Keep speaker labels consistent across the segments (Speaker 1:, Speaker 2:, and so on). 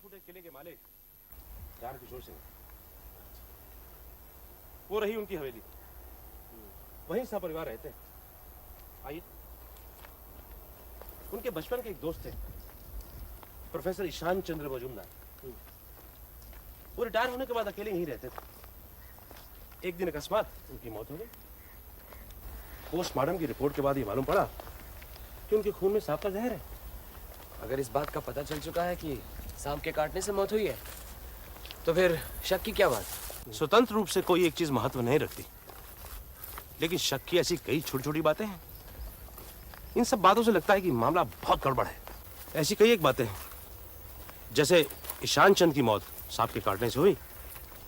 Speaker 1: टूटे किले के मालिक रामकिशोर सिंह, वो रही उनकी हवेली, वहीं सा परिवार रहते हैं। आइए, उनके बचपन के एक दोस्त थे प्रोफेसर ईशान चंद्र मजूमदार। वो रिटायर होने के बाद अकेले यहीं रहते थे। एक दिन अकस्मात उनकी मौत हो गई। पोस्टमार्टम की रिपोर्ट के बाद ये मालूम पड़ा कि उनके खून में सांप का जहर है।
Speaker 2: अगर इस बात का पता चल चुका है कि सांप के काटने से मौत हुई है, तो फिर शक की क्या बात?
Speaker 1: स्वतंत्र रूप से कोई एक चीज महत्व नहीं रखती, लेकिन शक की ऐसी कई छोटी छोटी बातें हैं। इन सब बातों से लगता है कि मामला बहुत गड़बड़ है। ऐसी कई एक बातें हैं, जैसे ईशान चंद की मौत सांप के काटने से हुई,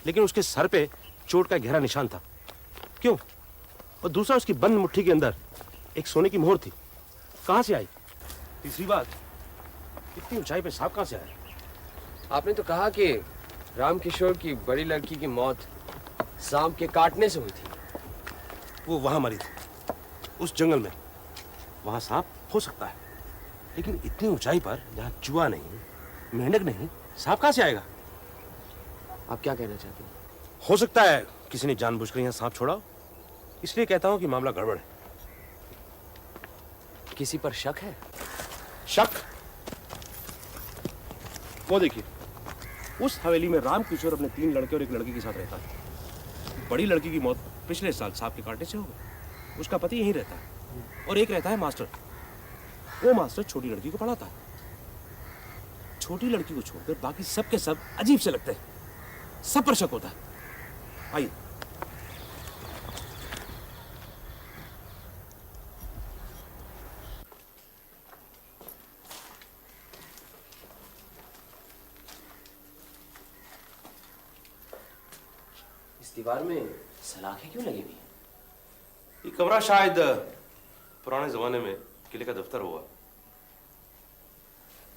Speaker 1: लेकिन उसके सर पे चोट का गहरा निशान था। क्यों? और दूसरा, उसकी बंद मुट्ठी के अंदर एक सोने की मोहर थी, कहां से आई? तीसरी बात, इतनी ऊंचाई पे सांप कहां से आया?
Speaker 2: आपने तो कहा कि रामकिशोर की बड़ी लड़की की मौत सांप के काटने से हुई थी।
Speaker 1: वो वहां मरी थी, उस जंगल में। वहां सांप हो सकता है, लेकिन इतनी ऊंचाई पर जहां चूहा नहीं, मेंढक नहीं, सांप कहां से आएगा?
Speaker 2: आप क्या कहना चाहते हैं?
Speaker 1: हो सकता है किसी ने जानबूझकर यहां सांप छोड़ा हो, इसलिए कहता हूं कि मामला गड़बड़ है।
Speaker 2: किसी पर शक है?
Speaker 1: शक? वो देखिए, उस हवेली में रामकिशोर अपने 3 लड़के और एक लड़की के साथ रहता है। बड़ी लड़की की मौत पिछले साल सांप के काटने से हो गई। उसका पति यहीं रहता है, और एक रहता है मास्टर। वो मास्टर छोटी लड़की को पढ़ाता है। छोटी लड़की को छोड़कर बाकी सब के सब अजीब से लगते हैं, सब पर शक होता है। आइए,
Speaker 2: इस दीवार में सलाखें क्यों लगी हुई हैं?
Speaker 1: ये कमरा शायद पुराने जमाने में किले का दफ्तर हुआ,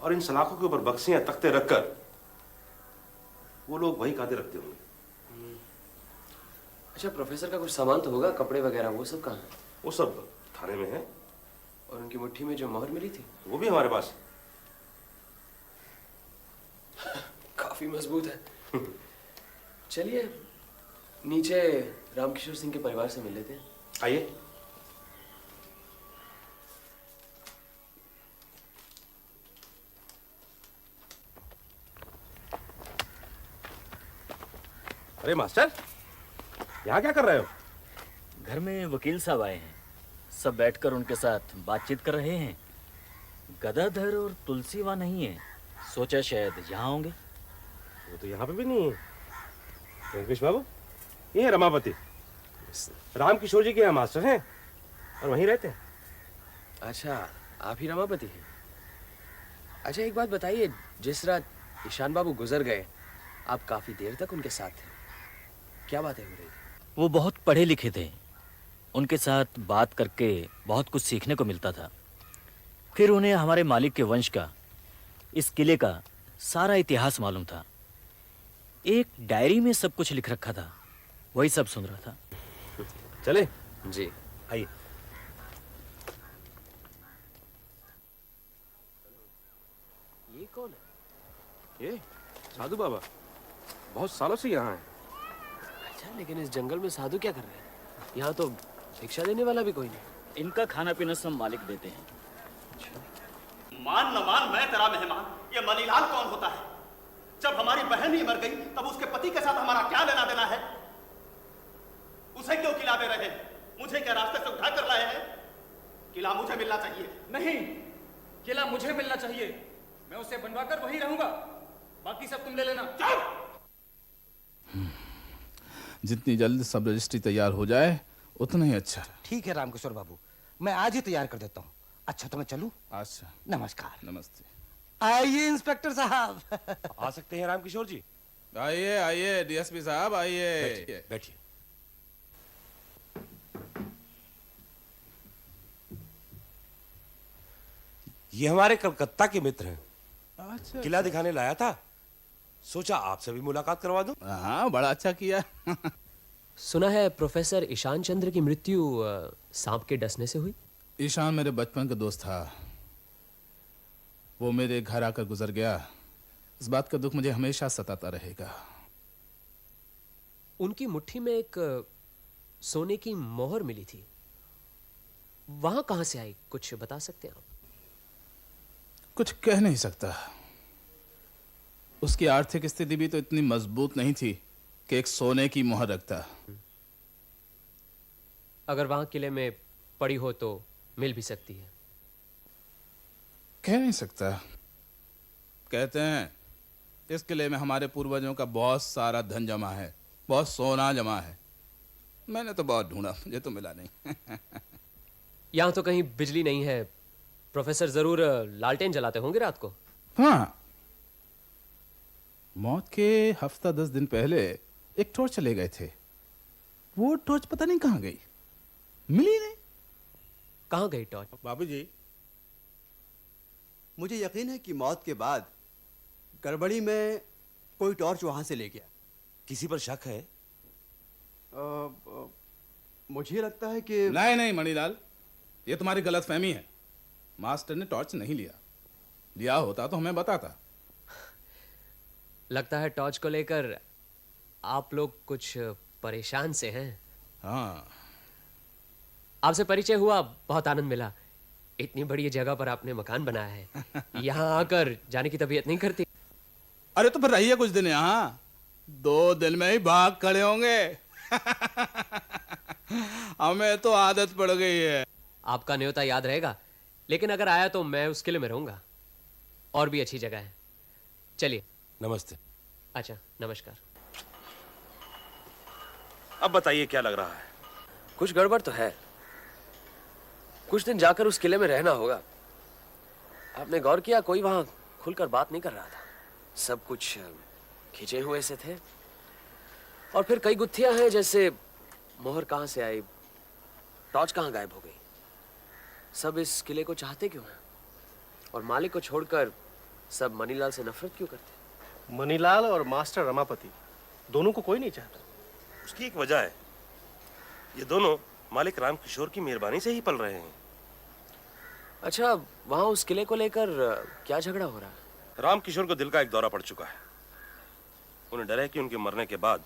Speaker 1: और इन सलाखों के ऊपर बक्सियां तख्ते रखकर वो लोग वही काते रखते होंगे।
Speaker 2: अच्छा, प्रोफेसर का कुछ सामान तो होगा, कपड़े वगैरह, वो सब कहाँ है?
Speaker 1: वो सब थाने में है।
Speaker 2: और उनकी मुट्ठी में जो मोहर मिली थी
Speaker 1: वो भी हमारे पास।
Speaker 2: काफी मजबूत है। चलिए नीचे रामकिशोर सिंह के परिवार से मिल लेते हैं।
Speaker 1: आइए। अरे मास्टर, यहाँ क्या कर रहे हो?
Speaker 3: घर में वकील साहब आए हैं, सब बैठकर उनके साथ बातचीत कर रहे हैं। गदाधर और तुलसी वहाँ नहीं है, सोचा शायद यहाँ होंगे।
Speaker 1: वो तो यहाँ पे भी नहीं है। वेंकटेश बाबू, ये है रमापति, रामकिशोर जी के यहाँ मास्टर हैं और वहीं रहते हैं।
Speaker 2: अच्छा, आप ही रमापति हैं? अच्छा, एक बात बताइए, जिस रात ईशान बाबू गुजर गए, आप काफी देर तक उनके साथ थे, क्या बातें हो रही थी?
Speaker 3: वो बहुत पढ़े लिखे थे, उनके साथ बात करके बहुत कुछ सीखने को मिलता था। फिर उन्हें हमारे मालिक के वंश का, इस किले का सारा इतिहास मालूम था। एक डायरी में सब कुछ लिख रखा था, वही सब सुन रहा था।
Speaker 1: चले?
Speaker 2: जी
Speaker 1: आइए।
Speaker 2: ये कौन है?
Speaker 1: ये साधु बाबा बहुत सालों से यहाँ हैं।
Speaker 2: अच्छा, लेकिन इस जंगल में साधु क्या कर रहे हैं? यहाँ तो भिक्षा देने वाला भी कोई नहीं।
Speaker 3: इनका खाना पीना सब मालिक देते हैं।
Speaker 4: मान न मान, मैं तेरा मेहमान, ये मनीलाल कौन होता है? जब हमारी बहन ही मर गई, तब उसके पति के साथ हमारा क्या लेना देना है? उसे क्यों किला दे रहे हैं? मुझे क्या रास्ते से उठा कर लाए हैं? किला मुझे मिलना चाहिए।
Speaker 5: नहीं, किला मुझे मिलना चाहिए। मैं उसे बनवाकर वहीं रहूंगा, बाकी सब तुम ले लेना।
Speaker 6: जितनी जल्द सब रजिस्ट्री तैयार हो जाए उतना ही अच्छा।
Speaker 7: ठीक है रामकिशोर बाबू, मैं आज ही तैयार कर देता हूँ। अच्छा तो मैं चलूं?
Speaker 6: अच्छा,
Speaker 7: नमस्कार।
Speaker 6: नमस्ते।
Speaker 7: आइए इंस्पेक्टर साहब।
Speaker 1: आ सकते हैं रामकिशोर जी?
Speaker 6: आइए आइए डीएसपी साहब, आइए
Speaker 1: बैठिए। ये हमारे कलकत्ता के मित्र हैं।
Speaker 6: अच्छा,
Speaker 1: किला दिखाने लाया था, सोचा आपसे भी मुलाकात करवा दूं।
Speaker 6: हाँ, बड़ा अच्छा किया।
Speaker 2: सुना है प्रोफेसर ईशान चंद्र की मृत्यु सांप के डसने से हुई?
Speaker 6: ईशान मेरे बचपन का दोस्त था, वो मेरे घर आकर गुजर गया। इस बात का दुख मुझे हमेशा सताता रहेगा।
Speaker 8: उनकी मुट्ठी में एक सोने की मोहर मिली थी, वहां कहां से आई, कुछ बता सकते हैं आप?
Speaker 6: कुछ कह नहीं सकता। उसकी आर्थिक स्थिति भी तो इतनी मजबूत नहीं थी कि एक सोने की मोहर रखता।
Speaker 8: अगर वहां किले में पड़ी हो तो मिल भी सकती है।
Speaker 6: कह नहीं सकता। कहते हैं इस किले में हमारे पूर्वजों का बहुत सारा धन जमा है, बहुत सोना जमा है। मैंने तो बहुत ढूंढा, मुझे तो मिला नहीं।
Speaker 8: यहां तो कहीं बिजली नहीं है। प्रोफेसर जरूर लालटेन जलाते होंगे रात को।
Speaker 6: हाँ, मौत के हफ्ता 10 दिन पहले एक टॉर्च ले गए थे। वो टॉर्च पता नहीं कहां गई, मिली नहीं।
Speaker 8: कहां गई टॉर्च?
Speaker 9: बाबूजी, मुझे यकीन है कि मौत के बाद गड़बड़ी में कोई टॉर्च वहां से ले गया।
Speaker 1: किसी पर शक है?
Speaker 9: मुझे लगता है कि
Speaker 6: नहीं नहीं मणिलाल, ये तुम्हारी गलतफहमी है। मास्टर ने टॉर्च नहीं लिया, लिया होता तो हमें बताता।
Speaker 8: लगता है टॉर्च को लेकर आप लोग कुछ परेशान से हैं।
Speaker 6: हाँ,
Speaker 8: आपसे परिचय हुआ, बहुत आनंद मिला। इतनी बड़ी जगह पर आपने मकान बनाया है, यहाँ आकर जाने की तबीयत नहीं करती?
Speaker 6: अरे तो फिर रहिए कुछ दिन यहाँ, 2 दिन में ही भाग खड़े होंगे। हमें तो आदत पड़ गई है।
Speaker 8: आपका न्योता याद रहेगा, लेकिन अगर आया तो मैं उस किले में रहूंगा। और भी अच्छी जगह है। चलिए।
Speaker 1: नमस्ते।
Speaker 8: अच्छा, नमस्कार।
Speaker 1: अब बताइए क्या लग रहा है?
Speaker 2: कुछ गड़बड़ तो है। कुछ दिन जाकर उस किले में रहना होगा। आपने गौर किया, कोई वहां खुलकर बात नहीं कर रहा था। सब कुछ खिंचे हुए से थे। और फिर कई गुत्थियां हैं, जैसे मोहर कहां से आई, टॉर्च कहां गायब हो गई। सब इस किले को चाहते क्यों हैं? और मालिक को छोड़कर सब मनीलाल से नफरत क्यों करते?
Speaker 4: मनीलाल और मास्टर रमापति दोनों को कोई नहीं चाहता।
Speaker 1: उसकी एक वजह है, ये दोनों मालिक राम किशोर की मेहरबानी से ही पल रहे हैं।
Speaker 2: अच्छा, वहां उस किले को लेकर क्या झगड़ा हो रहा है?
Speaker 1: राम किशोर को दिल का एक दौरा पड़ चुका है। उन्हें डर है कि उनके मरने के बाद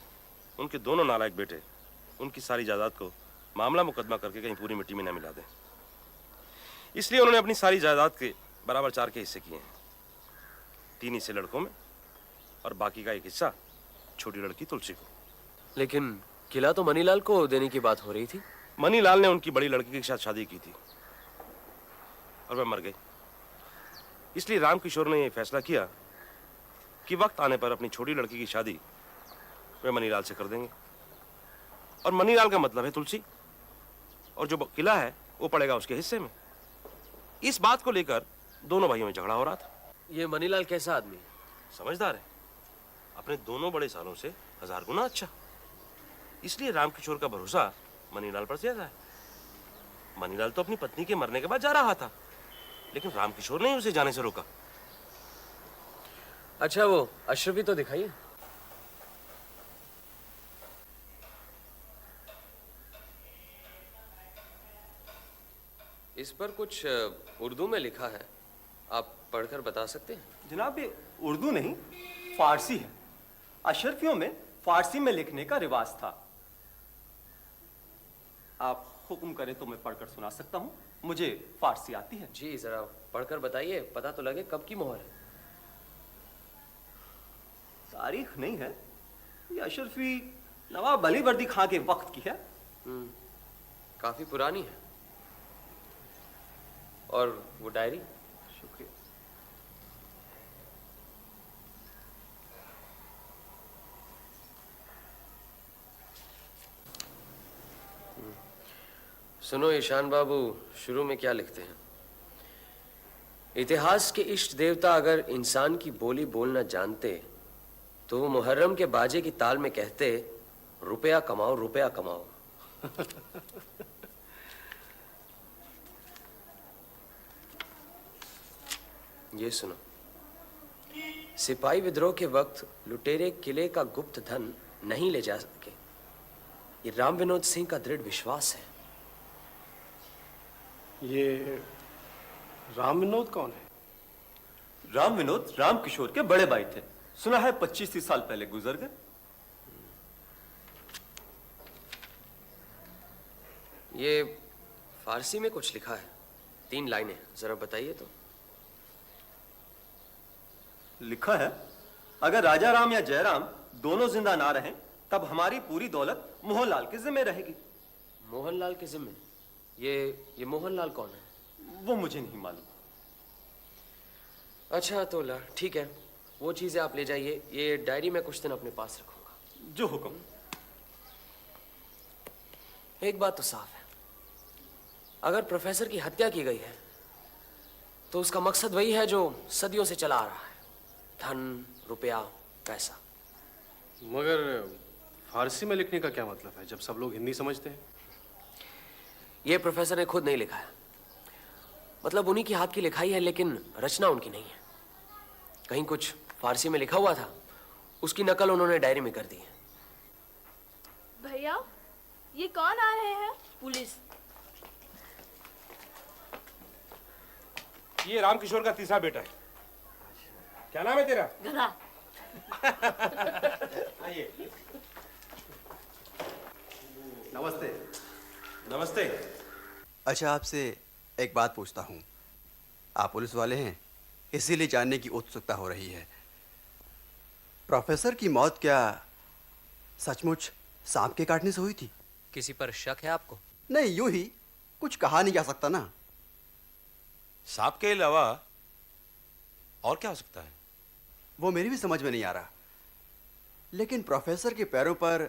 Speaker 1: उनके दोनों नालायक बेटे उनकी सारी जायदाद को मामला मुकदमा करके कहीं पूरी मिट्टी में न मिला दें। इसलिए उन्होंने अपनी सारी जायदाद के बराबर 4 के हिस्से किए हैं। 3 हिस्से लड़कों में और बाकी का 1 हिस्सा छोटी लड़की तुलसी को।
Speaker 2: लेकिन किला तो मनीलाल को देने की बात हो रही थी।
Speaker 1: मनीलाल ने उनकी बड़ी लड़की के साथ शादी की थी और वह मर गई। इसलिए राम किशोर ने यह फैसला किया कि वक्त आने पर अपनी छोटी लड़की की शादी वे मनीलाल से कर देंगे। और मनीलाल का मतलब है तुलसी, और जो किला है वो पड़ेगा उसके हिस्से में। इस बात को लेकर दोनों भाइयों में झगड़ा हो रहा था।
Speaker 2: ये मनीलाल कैसा आदमी है?
Speaker 1: समझदार है, अपने दोनों बड़े सालों से 1000 गुना अच्छा। इसलिए राम किशोर का भरोसा मनीलाल पर ज्यादा है। मनीलाल तो अपनी पत्नी के मरने के बाद जा रहा था, लेकिन राम किशोर ने उसे जाने से रोका।
Speaker 2: अच्छा, वो अशरफी तो दिखाइए। इस पर कुछ उर्दू में लिखा है, आप पढ़कर बता सकते हैं?
Speaker 4: जनाब, ये उर्दू नहीं, फारसी है। अशरफियों में फारसी में लिखने का रिवाज था। आप हुक्म करें तो मैं पढ़कर सुना सकता हूँ, मुझे फारसी आती है।
Speaker 2: जी जरा पढ़कर बताइए, पता तो लगे कब की मोहर है।
Speaker 4: तारीख नहीं है, ये अशरफी नवाब अली वर्दी खां के वक्त की है।
Speaker 2: काफी पुरानी है। और वो डायरी?
Speaker 4: शुक्रिया।
Speaker 2: सुनो ईशान बाबू, शुरू में क्या लिखते हैं? इतिहास के इष्ट देवता अगर इंसान की बोली बोलना जानते तो वो मुहर्रम के बाजे की ताल में कहते, रुपया कमाओ रुपया कमाओ। ये सुनो, सिपाही विद्रोह के वक्त लुटेरे किले का गुप्त धन नहीं ले जा सके, ये राम विनोद सिंह का दृढ़ विश्वास है।
Speaker 4: ये राम विनोद कौन है?
Speaker 10: राम विनोद राम किशोर के बड़े भाई थे। सुना है 25-30 साल पहले गुजर गए।
Speaker 2: ये फारसी में कुछ लिखा है, 3 लाइनें, जरा बताइए तो।
Speaker 10: लिखा है, अगर राजा राम या जयराम दोनों जिंदा ना रहें तब हमारी पूरी दौलत मोहनलाल के जिम्मे रहेगी।
Speaker 2: मोहनलाल के जिम्मे? ये मोहनलाल कौन है?
Speaker 10: वो मुझे नहीं मालूम।
Speaker 2: अच्छा तो ठीक है, वो चीजें आप ले जाइए, ये डायरी मैं कुछ दिन अपने पास रखूंगा।
Speaker 10: जो हुक्म।
Speaker 2: एक बात तो साफ है, अगर प्रोफेसर की हत्या की गई है तो उसका मकसद वही है जो सदियों से चला आ रहा है, धन, रुपया, पैसा।
Speaker 1: मगर फारसी में लिखने का क्या मतलब है जब सब लोग हिंदी समझते हैं?
Speaker 2: ये प्रोफेसर ने खुद नहीं लिखा है, मतलब उन्हीं की हाथ की लिखाई है, लेकिन रचना उनकी नहीं है। कहीं कुछ फारसी में लिखा हुआ था, उसकी नकल उन्होंने डायरी में कर दी है।
Speaker 11: भैया, ये कौन आ रहे हैं? पुलिस।
Speaker 1: ये रामकिशोर का तीसरा बेटा है। क्या नाम है तेरा?
Speaker 11: गधा।
Speaker 1: आइए।
Speaker 9: नमस्ते।
Speaker 1: नमस्ते।
Speaker 9: अच्छा, आपसे एक बात पूछता हूँ। आप पुलिस वाले हैं, इसीलिए जानने की उत्सुकता हो रही है। प्रोफेसर की मौत क्या सचमुच सांप के काटने से हुई थी?
Speaker 8: किसी पर शक है आपको?
Speaker 9: नहीं, यूं ही कुछ कहा नहीं जा सकता ना।
Speaker 1: सांप के अलावा और क्या हो सकता है?
Speaker 9: वो मेरी भी समझ में नहीं आ रहा, लेकिन प्रोफेसर के पैरों पर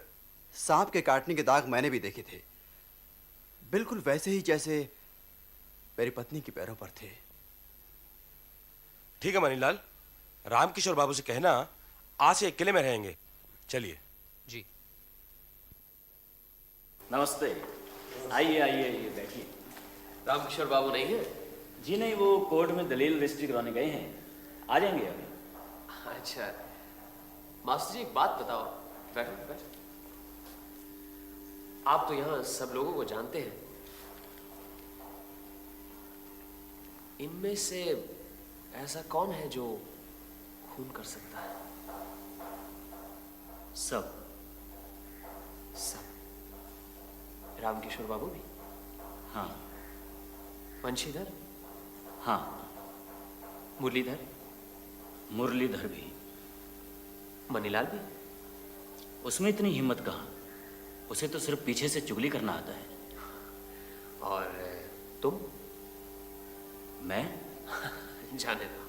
Speaker 9: सांप के काटने के दाग मैंने भी देखे थे, बिल्कुल वैसे ही जैसे मेरी पत्नी के पैरों पर थे।
Speaker 1: ठीक है मनीलाल, रामकिशोर बाबू से कहना आज से एक किले में रहेंगे। चलिए।
Speaker 8: जी।
Speaker 3: नमस्ते। आइए आइए आइए, बैठिए।
Speaker 2: रामकिशोर बाबू नहीं है?
Speaker 3: जी नहीं, वो कोर्ट में दलील रजिस्ट्री कराने गए हैं, आ जाएंगे अभी।
Speaker 2: अच्छा, मास्टर जी एक बात बताओ। बैठो बैठो। आप तो यहाँ सब लोगों को जानते हैं, इनमें से ऐसा कौन है जो खून कर सकता है?
Speaker 3: सब।
Speaker 2: रामकिशोर बाबू भी?
Speaker 3: हाँ।
Speaker 2: वंशीधर?
Speaker 3: हाँ।
Speaker 2: मुरलीधर?
Speaker 3: मुरलीधर भी।
Speaker 2: मनीलाल भी?
Speaker 3: उसमें इतनी हिम्मत कहाँ, उसे तो सिर्फ पीछे से चुगली करना आता है।
Speaker 2: और तुम?
Speaker 3: मैं?
Speaker 2: जाने दो।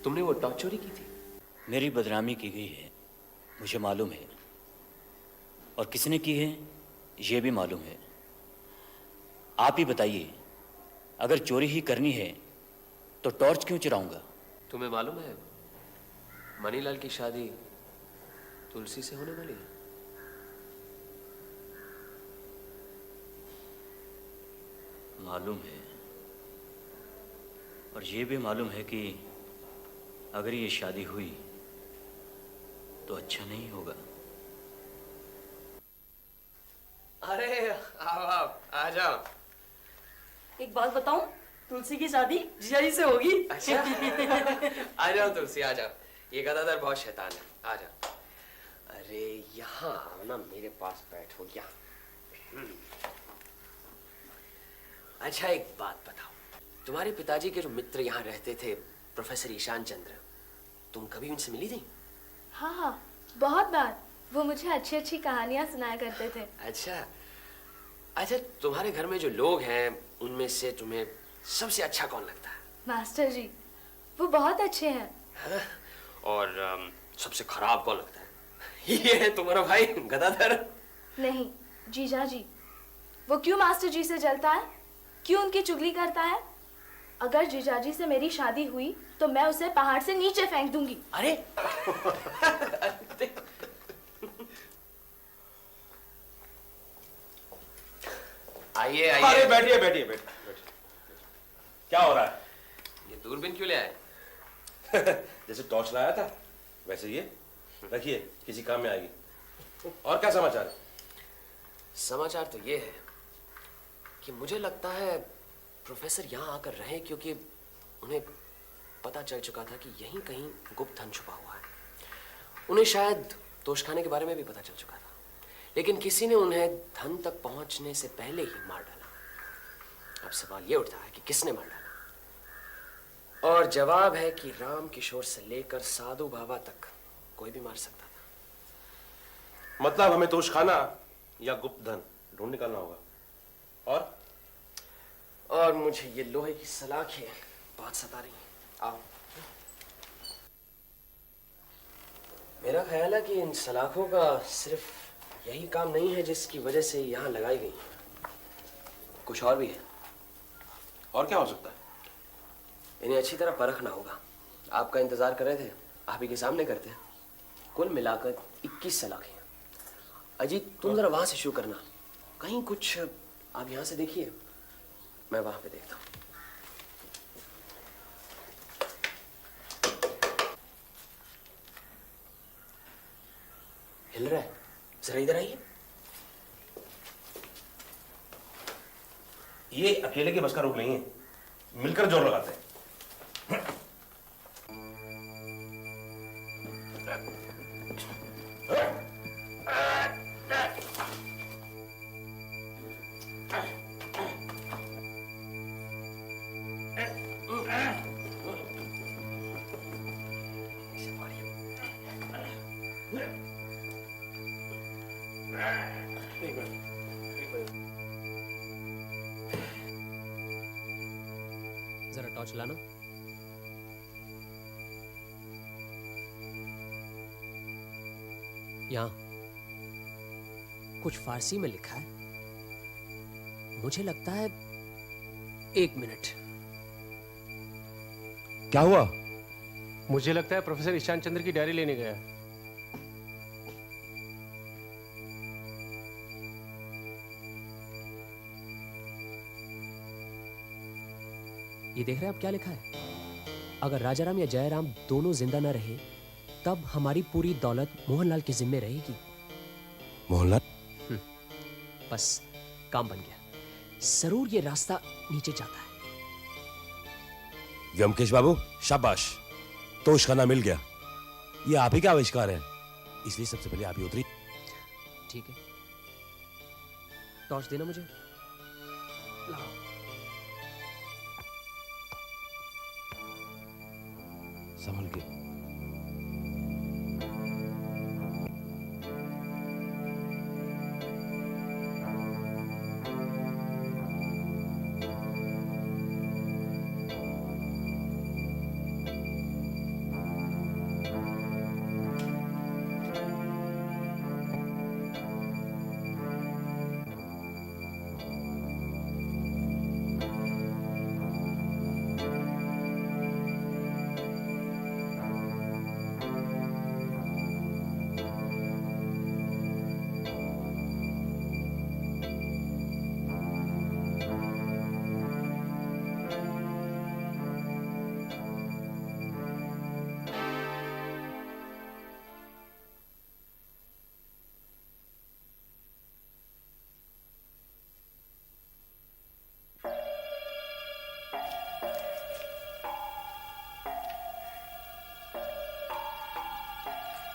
Speaker 2: तुमने वो टॉर्च चोरी की थी?
Speaker 3: मेरी बदनामी की गई है, मुझे मालूम है, और किसने की है ये भी मालूम है। आप ही बताइए, अगर चोरी ही करनी है तो टॉर्च क्यों चुराऊंगा?
Speaker 2: तुम्हें मालूम है मनीलाल की शादी तुलसी से होने वाली है?
Speaker 3: मालूम है, और ये भी मालूम है कि अगर ये शादी हुई तो अच्छा नहीं होगा।
Speaker 2: अरे आओ आ जाओ।
Speaker 11: एक बात बताऊं, तुलसी की शादी जीजाजी से होगी।
Speaker 2: अच्छा आ जाओ तुलसी, आ जाओ। ये गदाधर बहुत शैतान है, आ जाओ। अरे यहाँ आओ ना, मेरे पास बैठो यहाँ। अच्छा एक बात बताओ, तुम्हारे पिताजी के जो मित्र यहाँ रहते थे, प्रोफेसर ईशान चंद्र, तुम कभी उनसे मिली थी?
Speaker 11: हाँ हाँ, बहुत बार। वो मुझे अच्छी अच्छी कहानियां सुनाया करते थे।
Speaker 2: अच्छा अच्छा, तुम्हारे घर में जो लोग हैं उनमें से तुम्हें सबसे अच्छा कौन लगता है?
Speaker 11: मास्टर जी, वो बहुत अच्छे हैं।
Speaker 2: हाँ? और सबसे खराब कौन लगता है? ये है तुम्हारा भाई गदाधर।
Speaker 11: नहीं, जीजा जी। वो क्यों मास्टर जी से जलता है, क्यों उनकी चुगली करता है? अगर जीजाजी से मेरी शादी हुई तो मैं उसे पहाड़ से नीचे फेंक दूंगी।
Speaker 2: अरे आइए आइए।
Speaker 1: अरे बैठिए बैठिए बैठिए। क्या हो रहा है?
Speaker 2: ये दूरबीन क्यों ले आए?
Speaker 1: जैसे टॉर्च लाया था वैसे ये रखिए, किसी काम में आएगी। और क्या समाचार है?
Speaker 2: समाचार तो ये है कि मुझे लगता है प्रोफेसर यहाँ आकर रहे क्योंकि उन्हें पता चल चुका था कि यहीं कहीं गुप्त धन छुपा हुआ है। उन्हें शायद तोशखाने के बारे में भी पता चल चुका था, लेकिन किसी ने उन्हें धन तक पहुंचने से पहले ही मार डाला। अब सवाल ये उठता है कि किसने मार डाला, और जवाब है कि राम किशोर से लेकर साधु बाबा तक कोई भी मार सकता था।
Speaker 1: मतलब हमें तोशखाना या गुप्त धन ढूंढ निकालना होगा।
Speaker 2: और मुझे ये लोहे की सलाखें बहुत सता रही हैं। आओ। मेरा ख्याल है कि इन सलाखों का सिर्फ यही काम नहीं है जिसकी वजह से यहाँ लगाई गई है, कुछ और भी है।
Speaker 1: और क्या हो सकता है?
Speaker 2: इन्हें अच्छी तरह परखना होगा। आपका इंतजार कर रहे थे, आप ही के सामने करते हैं। कुल मिलाकर 21 सलाखें। अजीत, तुम जरा वहां से शुरू करना, कहीं कुछ आप यहां से देखिए, मैं वहां पे देखता हूं। हिल रहा है, जरा इधर आइए।
Speaker 1: ये अकेले के बस का रोग नहीं है, मिलकर जोर लगाते हैं।
Speaker 8: जरा टॉर्च लाना। यहाँ कुछ फारसी में लिखा है, मुझे लगता है। 1 मिनट।
Speaker 1: क्या हुआ?
Speaker 5: मुझे लगता है प्रोफेसर ईशान चंद्र की डायरी लेने गया।
Speaker 8: ये देख रहे हैं आप क्या लिखा है? अगर राजाराम या जयराम दोनों जिंदा न रहे तब हमारी पूरी दौलत मोहनलाल के जिम्मे रहेगी।
Speaker 1: मोहनलाल?
Speaker 8: बस काम बन गया। जरूर ये रास्ता नीचे जाता है।
Speaker 1: व्योमकेश बाबू, शाबाश, तोशखाना मिल गया। ये आप ही का आविष्कार है, इसलिए सबसे पहले आप ही उतरी।
Speaker 8: ठीक है, टॉर्च देना मुझे। लाओ।
Speaker 1: संभल के।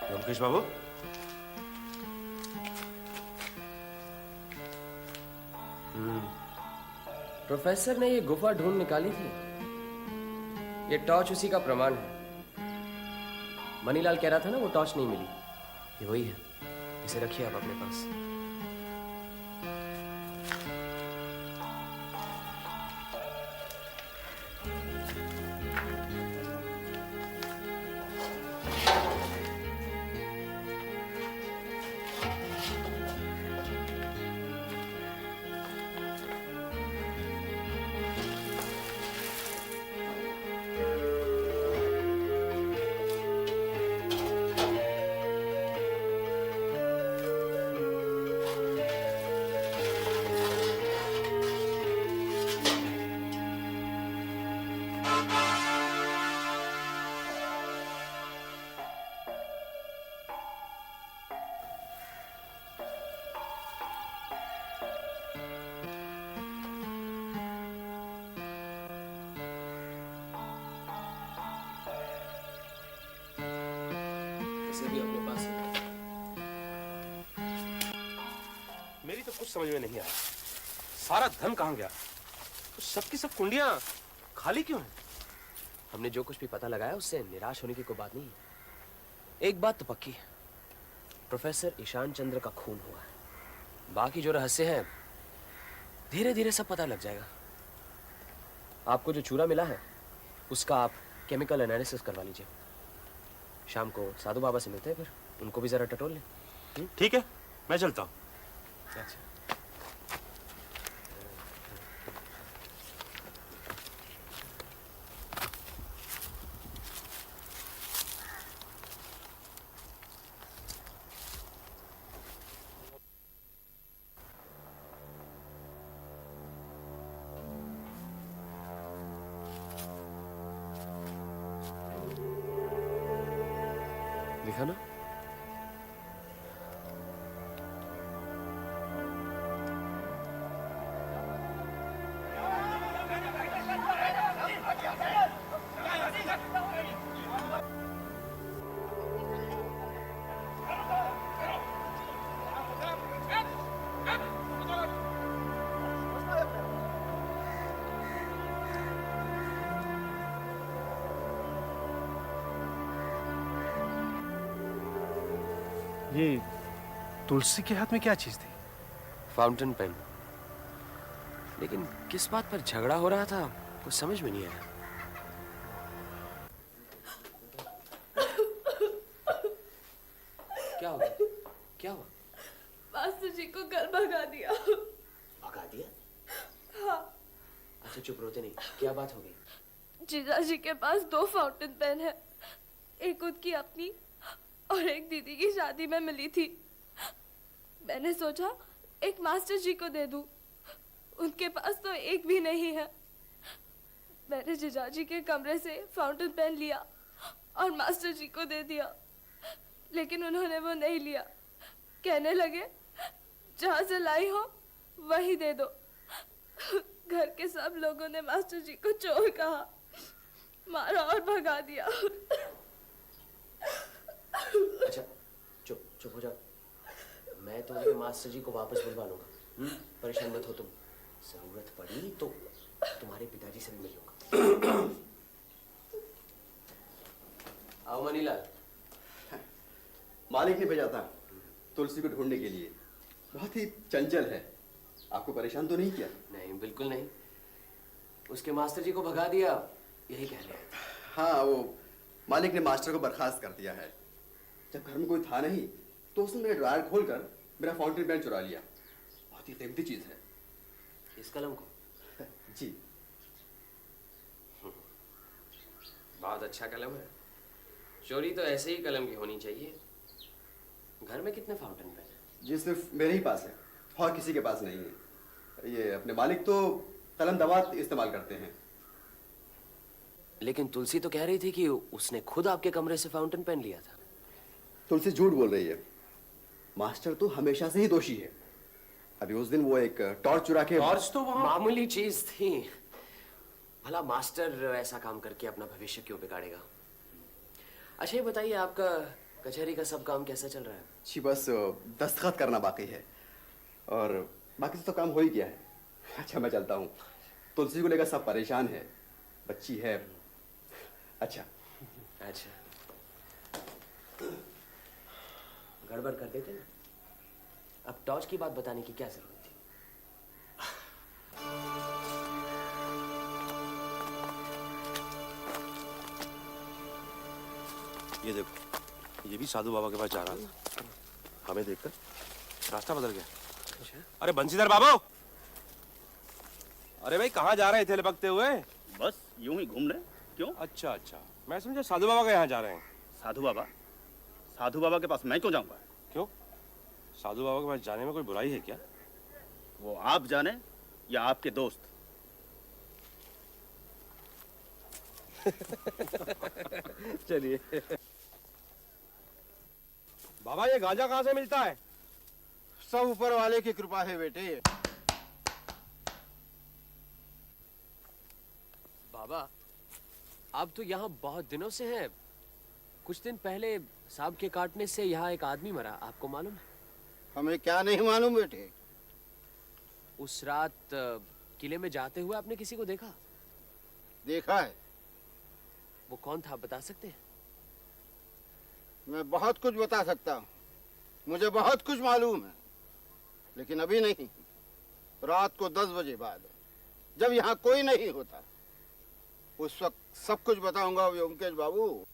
Speaker 1: व्योमकेश बाबू,
Speaker 2: प्रोफेसर ने ये गुफा ढूंढ निकाली थी। ये टॉर्च उसी का प्रमाण है। मनीलाल कह रहा था ना वो टॉर्च नहीं मिली, ये वही है। इसे रखिए आप अपने पास। पैसे भी अपने पास हैं।
Speaker 1: मेरी तो कुछ समझ में नहीं आया, सारा धन कहाँ गया? तो सबकी सब कुंडियां खाली क्यों हैं?
Speaker 2: हमने जो कुछ भी पता लगाया उससे निराश होने की कोई बात नहीं है। एक बात तो पक्की है, प्रोफेसर ईशान चंद्र का खून हुआ है। बाकी जो रहस्य है धीरे धीरे सब पता लग जाएगा। आपको जो चूरा मिला है उसका आप केमिकल एनालिसिस करवा लीजिए। शाम को साधु बाबा से मिलते हैं, फिर उनको भी जरा टटोल लें।
Speaker 1: ठीक है, मैं चलता हूँ।
Speaker 2: अच्छा। लिखा ना?
Speaker 1: ये तुलसी के हाथ में क्या चीज थी?
Speaker 2: Fountain pen. लेकिन किस बात पर झगड़ा हो रहा था कुछ समझ में नहीं आया। क्या हुआ? क्या हुआ?
Speaker 11: मास्टर जी को कल भगा दिया।
Speaker 2: भगा दिया?
Speaker 11: हाँ।
Speaker 2: अच्छा चुप रोते नहीं, क्या बात हो गई?
Speaker 11: जीजा जी के पास 2 फाउंटेन पेन है, एक उनकी अपनी और एक दीदी की शादी में मिली थी। मैंने सोचा एक मास्टर जी को दे दूं, उनके पास तो एक भी नहीं है। मैंने जीजा जी के कमरे से फाउंटेन पेन लिया और मास्टर जी को दे दिया, लेकिन उन्होंने वो नहीं लिया। कहने लगे जहां से लाई हो वही दे दो। घर के सब लोगों ने मास्टर जी को चोर कहा, मारा और भगा दिया।
Speaker 2: अच्छा चुप चुप हो जाओ, मैं तुम्हारे मास्टर जी को वापस बुलवा लूंगा। परेशान मत हो तुम, जरूरत पड़ी तो तुम्हारे पिताजी से भी मिल लूंगा। आओ मनीलाल।
Speaker 9: मालिक ने भेजा था तुलसी को ढूंढने के लिए, बहुत ही चंचल है। आपको परेशान तो नहीं किया?
Speaker 2: नहीं बिल्कुल नहीं, उसके मास्टर जी को भगा दिया यही कह रहे हैं।
Speaker 9: हाँ, वो मालिक ने मास्टर को बर्खास्त कर दिया है। जब घर में कोई था नहीं तो उसने मेरे ड्रायर खोलकर मेरा फाउंटेन पेन चुरा लिया। बहुत ही कीमती चीज है।
Speaker 2: इस कलम को?
Speaker 9: जी।
Speaker 2: बहुत अच्छा कलम है। चोरी तो ऐसे ही कलम की होनी चाहिए। घर में कितने फाउंटेन पेन हैं?
Speaker 9: जी सिर्फ मेरे ही पास है और किसी के पास नहीं है। ये अपने मालिक तो कलम दवात इस्तेमाल करते हैं।
Speaker 2: लेकिन तुलसी तो कह रही थी कि उसने खुद आपके कमरे से फाउंटेन पेन लिया था।
Speaker 9: तुलसी झूठ बोल रही है। मास्टर तो हमेशा से ही दोषी है। अभी उस दिन वो एक टॉर्च चुरा के
Speaker 1: टॉर्च तो वहाँ
Speaker 2: मामूली चीज थी। भला मास्टर ऐसा काम करके अपना भविष्य क्यों बिगाड़ेगा? अच्छा ये बताइए, आपका कचहरी का सब काम कैसा चल रहा है?
Speaker 9: जी बस दस्तखत करना बाकी है और बाकी तो काम हो ही गया है। अच्छा मैं चलता हूँ। तुलसी को लेकर सब परेशान है, बच्ची है। अच्छा
Speaker 2: अच्छा गड़बड़ कर देते ना। अब टॉर्च की बात बताने की क्या जरूरत थी?
Speaker 1: ये देखो, ये भी साधु बाबा के पास जा रहा था। हमें देखकर रास्ता बदल गया। अरे बंसीधर बाबू, अरे भाई कहाँ जा रहे थे लपकते हुए?
Speaker 4: बस यूं ही घूमने। क्यों?
Speaker 1: अच्छा अच्छा, मैं समझा साधु बाबा के यहाँ जा रहे हैं।
Speaker 4: साधु बाबा? साधु बाबा के पास मैं क्यों जाऊंगा?
Speaker 1: क्यों? साधु बाबा के पास जाने में कोई बुराई है क्या?
Speaker 4: वो आप जाने या आपके दोस्त।
Speaker 1: चलिए। बाबा ये गांजा कहाँ से मिलता है?
Speaker 7: सब ऊपर वाले की कृपा है बेटे।
Speaker 2: बाबा आप तो यहाँ बहुत दिनों से हैं, कुछ दिन पहले सांप के काटने से यहाँ एक आदमी मरा, आपको मालूम है?
Speaker 12: हमें क्या नहीं मालूम बेटे।
Speaker 2: उस रात किले में जाते हुए आपने किसी को देखा?
Speaker 12: देखा है।
Speaker 2: वो कौन था, आप बता सकते हैं?
Speaker 12: मैं बहुत कुछ बता सकता हूँ, मुझे बहुत कुछ मालूम है, लेकिन अभी नहीं। रात को 10 बजे बाद, जब यहाँ कोई नहीं होता, उस वक्त सब कुछ बताऊंगा व्योमकेश बाबू।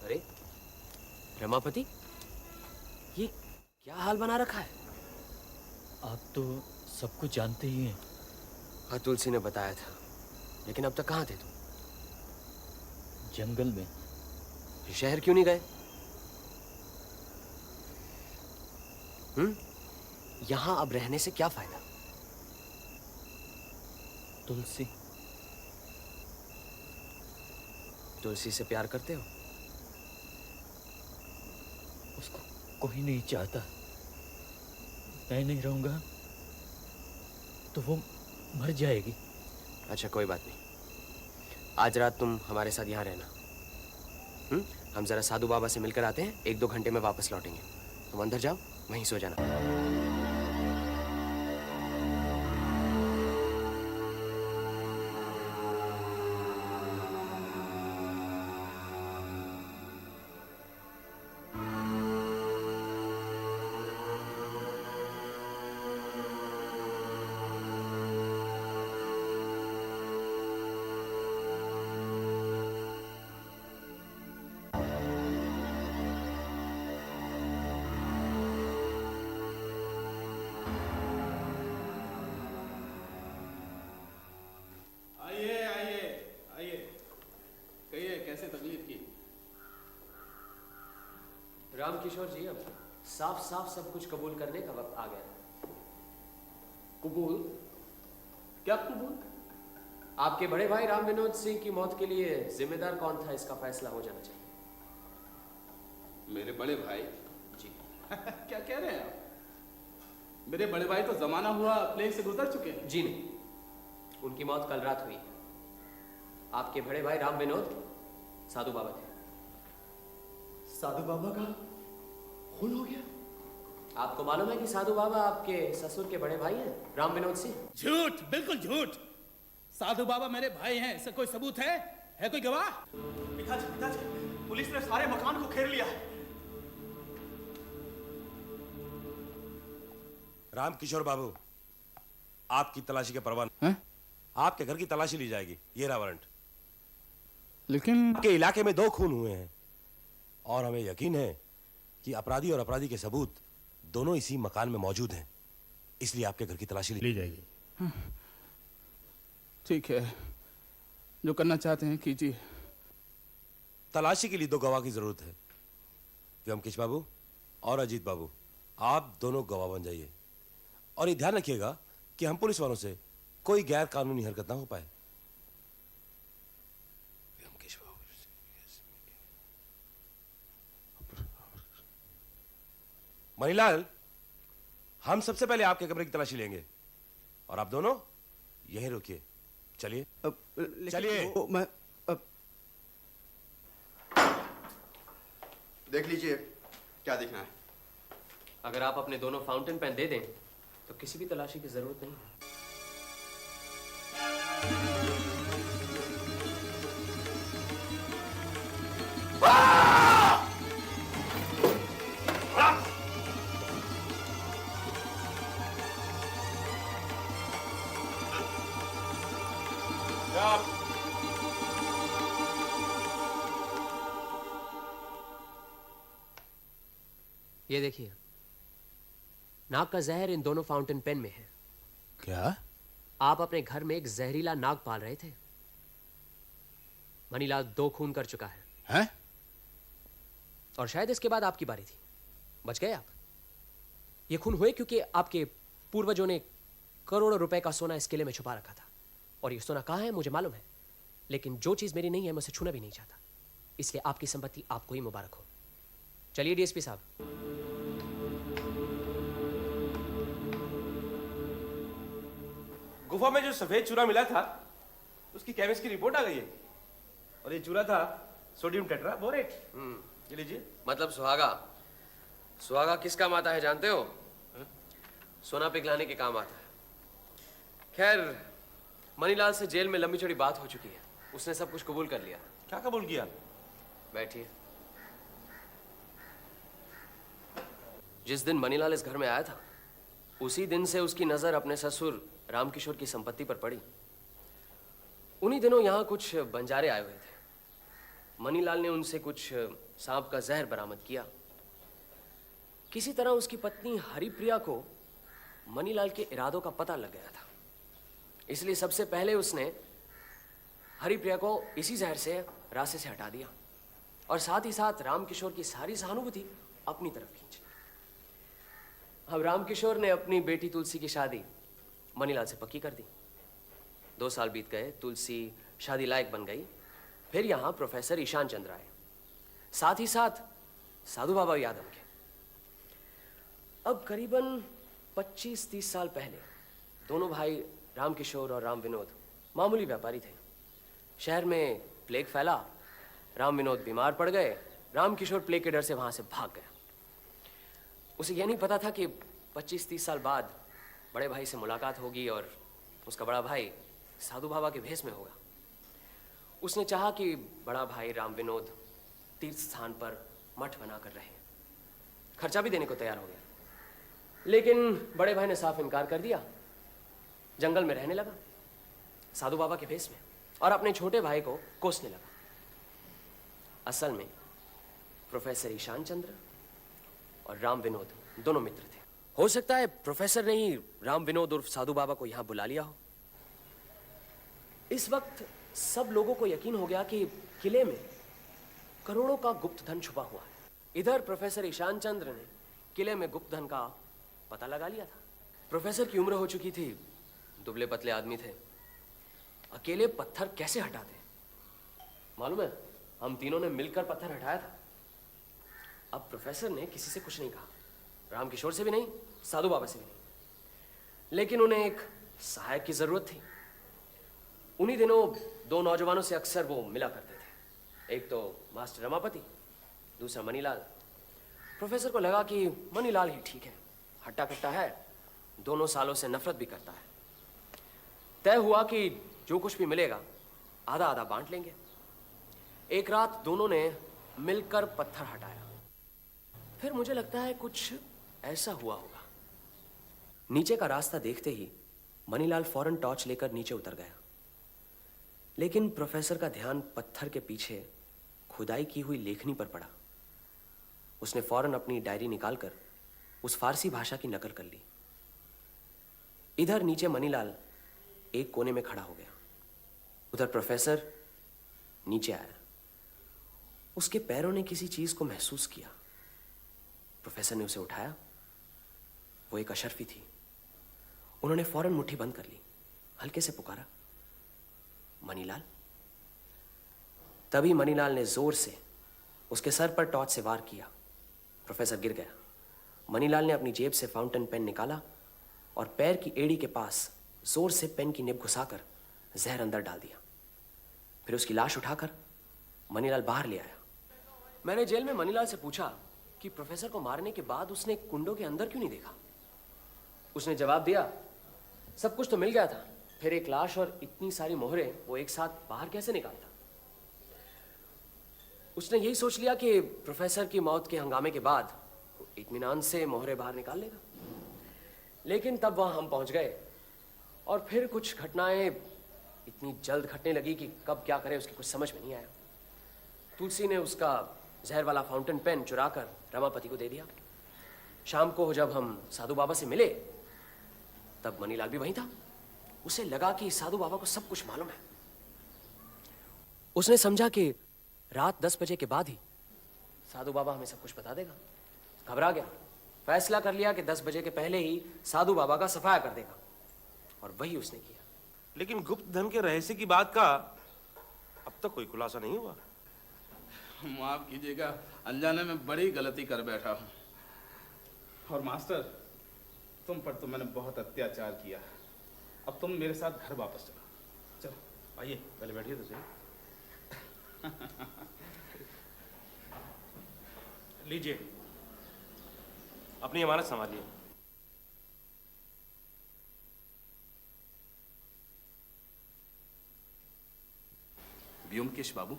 Speaker 2: अरे रमापति, ये क्या हाल बना रखा है?
Speaker 3: आप तो सब कुछ जानते ही हैं।
Speaker 2: हाँ, तुलसी ने बताया था, लेकिन अब तक कहाँ थे तुम?
Speaker 3: जंगल में।
Speaker 2: शहर क्यों नहीं गए? यहाँ अब रहने से क्या फायदा?
Speaker 3: तुलसी।
Speaker 2: तुलसी से प्यार करते हो?
Speaker 3: उसको कोई नहीं चाहता। मैं नहीं रहूंगा तो वो मर जाएगी।
Speaker 2: अच्छा, कोई बात नहीं। आज रात तुम हमारे साथ यहाँ रहना। हम जरा साधु बाबा से मिलकर आते हैं, 1-2 घंटे में वापस लौटेंगे। तुम अंदर जाओ, वहीं सो जाना।
Speaker 6: आइए आइए आइए, कहिए कैसे तकलीफ की?
Speaker 2: राम किशोर जी, अब साफ साफ सब कुछ कबूल करने का वक्त आ गया।
Speaker 6: कबूल? क्या कबूल?
Speaker 2: आपके बड़े भाई राम विनोद सिंह की मौत के लिए जिम्मेदार कौन था, इसका फैसला हो जाना चाहिए।
Speaker 6: मेरे बड़े भाई?
Speaker 2: जी।
Speaker 6: क्या कह रहे हैं आप? मेरे बड़े भाई तो जमाना हुआ प्लेग से गुजर चुके हैं।
Speaker 2: जी नहीं, उनकी मौत कल रात हुई। आपके बड़े भाई राम विनोद साधु बाबा थे।
Speaker 4: साधु बाबा का खून हो गया?
Speaker 2: आपको मालूम है कि साधु बाबा आपके ससुर के बड़े भाई हैं, राम विनोद सिंह?
Speaker 6: झूठ, बिल्कुल झूठ। साधु बाबा मेरे भाई हैं, इसका कोई सबूत है? कोई गवाह?
Speaker 4: पिताजी, पुलिस ने सारे मकान को घेर लिया है।
Speaker 1: राम किशोर बाबू, आपकी तलाशी के परवान
Speaker 6: हैं?
Speaker 1: आपके घर की तलाशी ली जाएगी। ये रहा वारंट।
Speaker 6: लेकिन
Speaker 1: आपके इलाके में 2 खून हुए हैं और हमें यकीन है कि अपराधी और अपराधी के सबूत दोनों इसी मकान में मौजूद हैं, इसलिए आपके घर की तलाशी ली जाएगी।
Speaker 6: ठीक है, जो करना चाहते हैं कीजिए।
Speaker 1: तलाशी के लिए 2 गवाह की जरूरत है। व्योमकेश बाबू और अजीत बाबू, आप दोनों गवाह बन जाइए और ये ध्यान रखिएगा कि हम पुलिस वालों से कोई गैर कानूनी हरकत ना हो पाए। मणिलाल, हम सबसे पहले आपके कमरे की तलाशी लेंगे और आप दोनों यहीं रुकिए। चलिए चलिए।
Speaker 9: मैं देख लीजिए क्या देखना है।
Speaker 2: अगर आप अपने दोनों फाउंटेन पेन दे दें तो किसी भी तलाशी की जरूरत नहीं है। ये देखिए, नाग का जहर इन दोनों फाउंटेन पेन में है।
Speaker 6: क्या?
Speaker 2: आप अपने घर में एक जहरीला नाग पाल रहे थे। मणिलाल 2 खून कर चुका है।
Speaker 6: हैं?
Speaker 2: और शायद इसके बाद आपकी बारी थी। बच गए आप। ये खून हुए क्योंकि आपके पूर्वजों ने करोड़ों रुपए का सोना इस किले में छुपा रखा था। और ये सोना कहाँ है मुझे मालूम है, लेकिन जो चीज मेरी नहीं है मैं उसे छूना भी नहीं चाहता। इसलिए आपकी संपत्ति आपको ही मुबारक हो। चलिए डीएसपी साहब।
Speaker 1: गुफा में जो सफेद चूरा मिला था उसकी केमिस्ट की रिपोर्ट आ गई है और ये चूरा था सोडियम टेट्राबोरेट। ये लीजिए।
Speaker 2: मतलब सुहागा। सुहागा किस काम आता है जानते हो? सोना पिघलाने के काम आता है। खैर, मनीलाल से जेल में लंबी चौड़ी बात हो चुकी है। उसने सब कुछ कबूल कर लिया।
Speaker 1: क्या कबूल किया?
Speaker 2: बैठिए। जिस दिन मनीलाल इस घर में आया था उसी दिन से उसकी नजर अपने ससुर रामकिशोर की संपत्ति पर पड़ी। उन्हीं दिनों यहां कुछ बंजारे आए हुए थे। मनीलाल ने उनसे कुछ सांप का जहर बरामद किया। किसी तरह उसकी पत्नी हरिप्रिया को मनीलाल के इरादों का पता लग गया था, इसलिए सबसे पहले उसने हरिप्रिया को इसी जहर से रास्ते से हटा दिया और साथ ही साथ रामकिशोर की सारी सहानुभूति अपनी तरफ खींची। अब रामकिशोर ने अपनी बेटी तुलसी की शादी मनीलाल से पक्की कर दी। 2 साल बीत गए, तुलसी शादी लायक बन गई। फिर यहां प्रोफेसर ईशान चंद्र आए, साथ ही साथ साधु बाबा यादव के। अब करीबन 25-30 साल पहले दोनों भाई रामकिशोर और राम विनोद मामूली व्यापारी थे। शहर में प्लेग फैला, राम विनोद बीमार पड़ गए। रामकिशोर प्लेग के डर से वहां से भाग गया। उसे यह नहीं पता था कि 25-30 साल बाद बड़े भाई से मुलाकात होगी और उसका बड़ा भाई साधु बाबा के भेष में होगा। उसने चाहा कि बड़ा भाई राम विनोद तीर्थ स्थान पर मठ बनाकर रहे, खर्चा भी देने को तैयार हो गया। लेकिन बड़े भाई ने साफ इनकार कर दिया। जंगल में रहने लगा साधु बाबा के भेष में और अपने छोटे भाई को कोसने लगा। असल में प्रोफेसर ईशान चंद्र और राम विनोद दोनों मित्र थे। हो सकता है प्रोफेसर ने ही राम विनोद उर्फ साधु बाबा को यहां बुला लिया हो। इस वक्त सब लोगों को यकीन हो गया कि किले में करोड़ों का गुप्त धन छुपा हुआ है। इधर प्रोफेसर ईशान चंद्र ने किले में गुप्त धन का पता लगा लिया था। प्रोफेसर की उम्र हो चुकी थी, दुबले पतले आदमी थे। अकेले पत्थर कैसे हटाते मालूम है? हम तीनों ने मिलकर पत्थर हटाया था। अब प्रोफेसर ने किसी से कुछ नहीं कहा, रामकिशोर से भी नहीं, साधु बाबा से भी नहीं। लेकिन उन्हें एक सहायक की जरूरत थी। उन्हीं दिनों 2 नौजवानों से अक्सर वो मिला करते थे। एक तो मास्टर रमापति, दूसरा मनीलाल। प्रोफेसर को लगा कि मनीलाल ही ठीक है, हट्टा कट्टा है, दोनों सालों से नफरत भी करता है। तय हुआ कि जो कुछ भी मिलेगा आधा आधा बांट लेंगे। एक रात दोनों ने मिलकर पत्थर हटाया। फिर मुझे लगता है कुछ ऐसा हुआ होगा। नीचे का रास्ता देखते ही मनीलाल फौरन टॉर्च लेकर नीचे उतर गया। लेकिन प्रोफेसर का ध्यान पत्थर के पीछे खुदाई की हुई लेखनी पर पड़ा। उसने फौरन अपनी डायरी निकालकर उस फारसी भाषा की नकल कर ली। इधर नीचे मनीलाल एक कोने में खड़ा हो गया, उधर प्रोफेसर नीचे आया। उसके पैरों ने किसी चीज को महसूस किया। प्रोफेसर ने उसे उठाया। वो एक अशर्फी थी। उन्होंने फौरन मुट्ठी बंद कर ली, हल्के से पुकारा, मनीलाल। तभी मनीलाल ने जोर से उसके सर पर टॉर्च से वार किया। प्रोफेसर गिर गया। मनीलाल ने अपनी जेब से फाउंटेन पेन निकाला और पैर की एड़ी के पास जोर से पेन की निब घुसाकर जहर अंदर डाल दिया। फिर उसकी लाश उठाकर मनीलाल बाहर ले आया। मैंने जेल में मनीलाल से पूछा कि प्रोफेसर को मारने के बाद उसने कुंडों के अंदर क्यों नहीं देखा। उसने जवाब दिया, सब कुछ तो मिल गया था, फिर एक लाश और इतनी सारी मोहरें वो एक साथ बाहर कैसे निकालता। उसने यही सोच लिया कि प्रोफेसर की मौत के हंगामे के बाद इत्मीनान से मोहरें बाहर निकाल लेगा। लेकिन तब वहां हम पहुंच गए और फिर कुछ घटनाएं इतनी जल्द घटने लगी कि कब क्या करे उसकी कुछ समझ में नहीं आया। तुलसी ने उसका जहर वाला फाउंटेन पेन चुराकर रमापति को दे दिया। शाम को जब हम साधु बाबा से मिले तब मनीलाल भी वहीं था। उसे लगा कि साधु बाबा को सब कुछ मालूम है। उसने समझा कि रात 10 बजे के बाद ही साधु बाबा हमें सब कुछ बता देगा। घबरा गया। फैसला कर लिया कि 10 बजे के पहले ही साधु बाबा का सफाया कर देगा, और वही उसने किया।
Speaker 1: लेकिन गुप्त धन के रहस्य की बात का अब तक कोई खुलासा नहीं हुआ।
Speaker 6: माफ कीजिएगा, अनजाने में बड़ी गलती कर बैठा हूँ। और मास्टर, तुम पर तो मैंने बहुत अत्याचार किया। अब तुम मेरे साथ घर वापस चलो। चलो।
Speaker 1: आइए पहले बैठिए तो सही। लीजिए, अपनी अमानत संभालिए।
Speaker 6: व्योमकेश बाबू,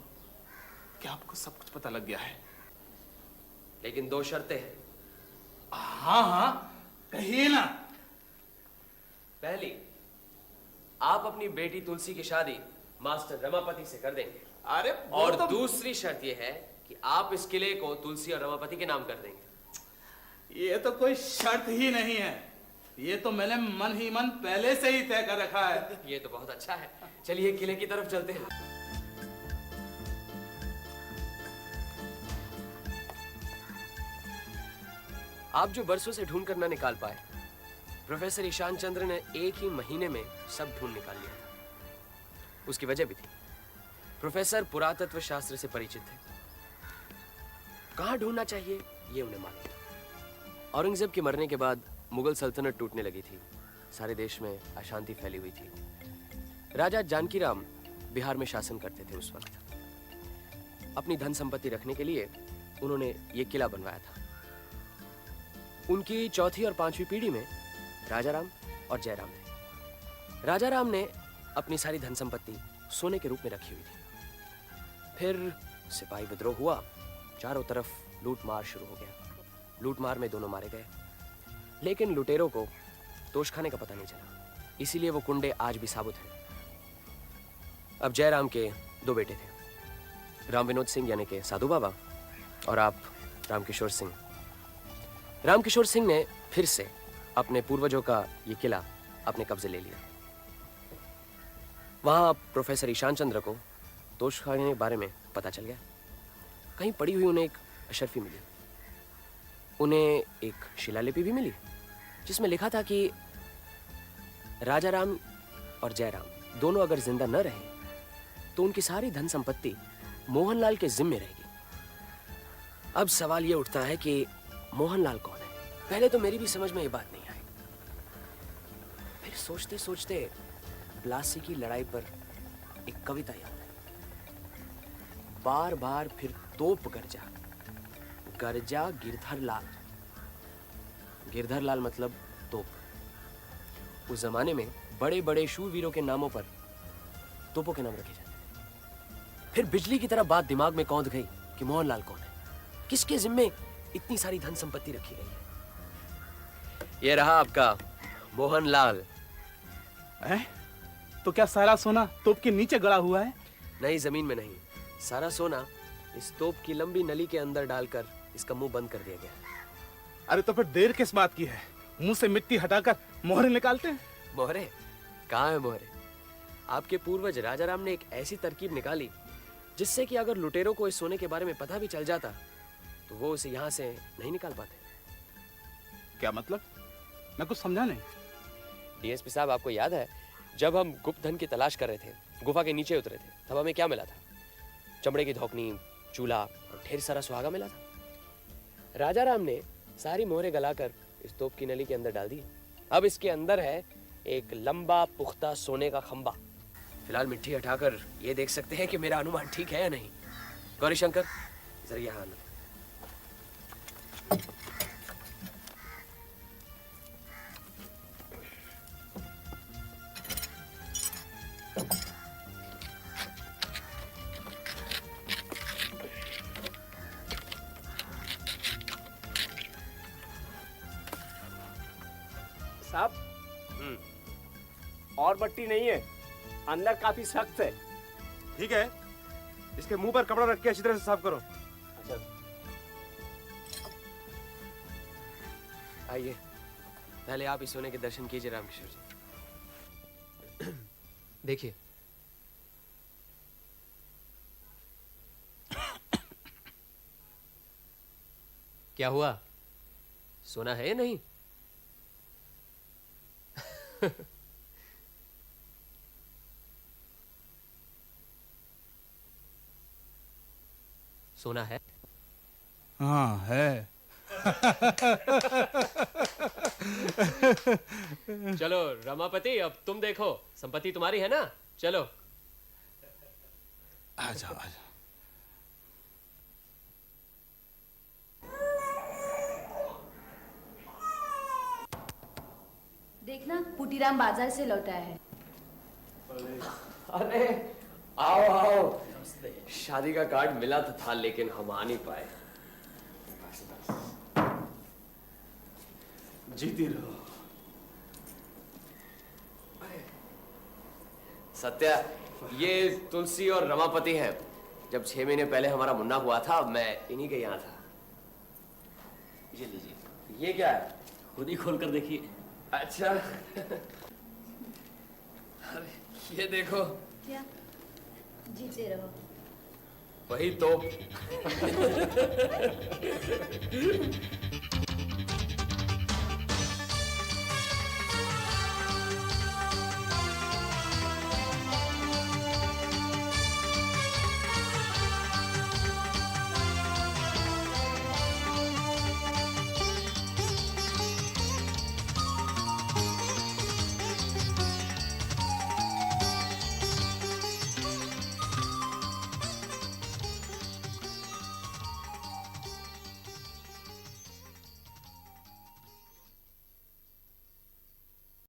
Speaker 6: क्या आपको सब कुछ पता लग गया है?
Speaker 2: लेकिन दो शर्तें हैं।
Speaker 6: हाँ हाँ, कहिए ना।
Speaker 2: पहली, आप अपनी बेटी तुलसी की शादी मास्टर रमापति से कर देंगे।
Speaker 6: अरे
Speaker 2: और दूसरी शर्त यह है कि आप इस किले को तुलसी और रमापति के नाम कर देंगे।
Speaker 6: ये तो कोई शर्त ही नहीं है, ये तो मैंने मन ही मन पहले से ही तय कर रखा है।
Speaker 2: ये तो बहुत अच्छा है। चलिए किले की तरफ चलते हैं। आप जो बरसों से ढूंढ कर न निकाल पाए, प्रोफेसर ईशान चंद्र ने एक ही महीने में सब ढूंढ निकाल लिया था। उसकी वजह भी थी, प्रोफेसर पुरातत्व शास्त्र से परिचित थे। कहां ढूंढना चाहिए ये उन्हें मालूम था। औरंगजेब के मरने के बाद मुगल सल्तनत टूटने लगी थी, सारे देश में अशांति फैली हुई थी। राजा जानकी राम बिहार में शासन करते थे उस वक्त। अपनी धन संपत्ति रखने के लिए उन्होंने ये किला बनवाया था। उनकी चौथी और पांचवी पीढ़ी में राजाराम और जयराम थे। राजाराम ने अपनी सारी धन संपत्ति सोने के रूप में रखी हुई थी। फिर सिपाही विद्रोह हुआ, चारों तरफ लूट मार शुरू हो गया। लूट मार में दोनों मारे गए, लेकिन लुटेरों को तोशखाने का पता नहीं चला, इसीलिए वो कुंडे आज भी साबुत हैं। अब जयराम के दो बेटे थे, राम विनोद सिंह यानी के साधु बाबा, और आप रामकिशोर सिंह। रामकिशोर सिंह ने फिर से अपने पूर्वजों का ये किला अपने कब्जे ले लिया। वहां प्रोफेसर ईशान चंद्र को तोशखाने के बारे में पता चल गया। कहीं पड़ी हुई उन्हें एक अशर्फी मिली। उन्हें एक शिलालिपि भी मिली जिसमें लिखा था कि राजाराम और जयराम दोनों अगर जिंदा न रहे तो उनकी सारी धन संपत्ति मोहनलाल के जिम्मे रहेगी। अब सवाल यह उठता है कि मोहनलाल कौन है? पहले तो मेरी भी समझ में ये बात नहीं आई। फिर सोचते सोचते प्लासी की लड़ाई पर एक कविता याद आई। बार बार फिर तोप गरजा, गरजा गिरधर लाल। गिरधर लाल मतलब तोप। उस जमाने में बड़े बड़े शूरवीरों के नामों पर तोपों के नाम रखे जाते। फिर बिजली की तरह बात दिमाग में कौंध गई कि मोहनलाल कौन है, किसके जिम्मे इतनी सारी धन संपत्ति रखी गई है। ये रहा आपका मोहनलाल।
Speaker 6: तो क्या सारा सोना तोप के नीचे गड़ा हुआ है?
Speaker 2: नहीं, जमीन में नहीं। सारा सोना इस तोप की लंबी नली के अंदर डालकर इसका मुंह बंद कर दिया गया।
Speaker 6: अरे तो फिर देर किस बात की है? मुंह से मिट्टी हटाकर मोहरे निकालते हैं।
Speaker 2: मोहरे? कहाँ है मोहरे? आपके पूर्वज राजाराम ने एक ऐसी तरकीब निकाली जिससे कि अगर लुटेरों को इस सोने के बारे में पता भी चल जाता तो वो उसे यहाँ से नहीं निकाल पाते।
Speaker 6: क्या मतलब? मैं कुछ समझा नहीं।
Speaker 2: डीएसपी साहब, आपको याद है जब हम गुप्त धन की तलाश कर रहे थे, गुफा के नीचे उतरे थे, तब हमें क्या मिला था? चमड़े की धौकनी, चूल्हा और ढेर सारा सुहागा मिला था। राजाराम ने सारी मोहरे गलाकर इस तोप की नली के अंदर डाल दी। अब इसके अंदर है एक लंबा पुख्ता सोने का खंबा। फिलहाल मिट्टी हटाकर ये देख सकते हैं कि मेरा अनुमान ठीक है या नहीं। गौरीशंकर, जरा यहाँ आना।
Speaker 13: साहब, और मट्टी नहीं है, अंदर काफी सख्त है।
Speaker 1: ठीक है, इसके मुंह पर कपड़ा रख के अच्छी तरह से साफ करो।
Speaker 13: अच्छा,
Speaker 2: आइए, पहले आप इस सोने के दर्शन कीजिए रामकिशोर जी। देखिए, क्या हुआ? सोना है या नहीं? सोना है?
Speaker 6: हाँ है।
Speaker 8: चलो रमापति, अब तुम देखो, संपत्ति तुम्हारी है ना? चलो।
Speaker 6: आ जाओ आ जाओ।
Speaker 11: देखना, पुटीराम बाजार से लौटा है।
Speaker 2: अरे आओ आओ। शादी का कार्ड मिला तो था, लेकिन हम आ नहीं पाए।
Speaker 1: जीती रहो।
Speaker 2: सत्या, ये तुलसी और रमापति हैं। जब 6 महीने पहले हमारा मुन्ना हुआ था, मैं इन्हीं के यहाँ था।
Speaker 3: ये लीजिए।
Speaker 2: ये क्या है?
Speaker 3: खुद ही खोल कर देखिए।
Speaker 2: अच्छा। अरे ये देखो।
Speaker 11: क्या? जीते रहो।
Speaker 2: वही तो।